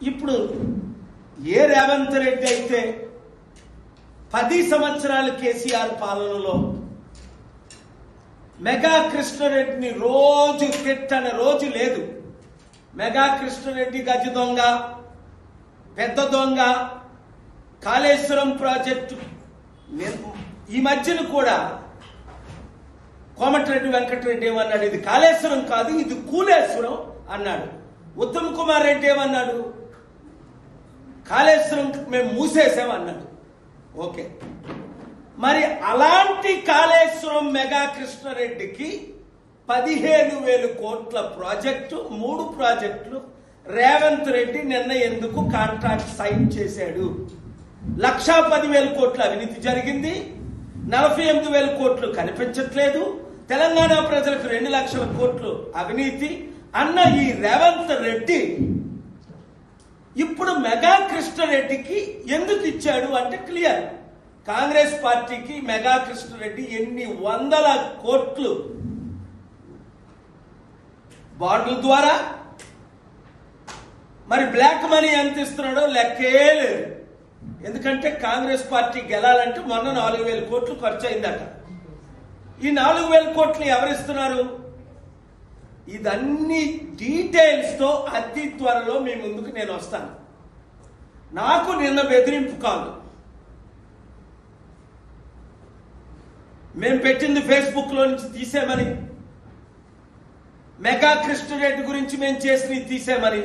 ఇప్పుడు ఏ రేవంత్ రెడ్డి అయితే 10 సంవత్సరాలు కేసీఆర్ పాలనలో మెగా కృష్ణారెడ్డిని రోజు తిట్టని రోజు లేదు. మెగా కృష్ణారెడ్డి గజ దొంగ, పెద్ద దొంగ, కాళేశ్వరం ప్రాజెక్టు, ఈ మధ్యన కూడా కోమటిరెడ్డి వెంకటరెడ్డి ఏమన్నాడు, ఇది కాళేశ్వరం కాదు ఇది కూలేశ్వరం అన్నాడు. ఉత్తమ్ కుమార్ రెడ్డి ఏమన్నాడు, కాళేశ్వరం మేము మూసేసామన్నాడు. ఓకే, మరి అలాంటి కాళేశ్వరం మెగా కృష్ణారెడ్డికి 15,000 కోట్ల ప్రాజెక్టు, 3 ప్రాజెక్టులు రేవంత్ రెడ్డి నిన్న ఎందుకు కాంట్రాక్ట్ సైన్ చేశాడు? 1,10,000 కోట్ల అవినీతి జరిగింది, 48,000 కోట్లు కనిపించట్లేదు, తెలంగాణ ప్రజలకు 2 లక్షల కోట్లు అవినీతి అన్న ఈ రేవంత్ రెడ్డి ఇప్పుడు మెగా కృష్ణారెడ్డికి ఎందుకు ఇచ్చాడు అంటే క్లియర్. కాంగ్రెస్ పార్టీకి మెగా కృష్ణారెడ్డి ఎన్ని వందల కోట్లు బాండ్ల ద్వారా, మరి బ్లాక్ మనీ ఎంత ఇస్తున్నాడో లెక్కే లేదు. ఎందుకంటే కాంగ్రెస్ పార్టీ గెలాలంటే మొన్న 4,000 కోట్లు ఖర్చు అయిందట. ఈ 4,000 కోట్లు ఎవరిస్తున్నారు? ఇదన్నీ డీటెయిల్స్ తో అతి త్వరలో మీ ముందుకు నేను వస్తాను. నాకు నిన్న బెదిరింపు కాదు, మేము పెట్టింది ఫేస్బుక్ లో నుంచి తీసేమని, మెగా కృష్ణారెడ్డి గురించి మేము చేసినవి తీసేమని.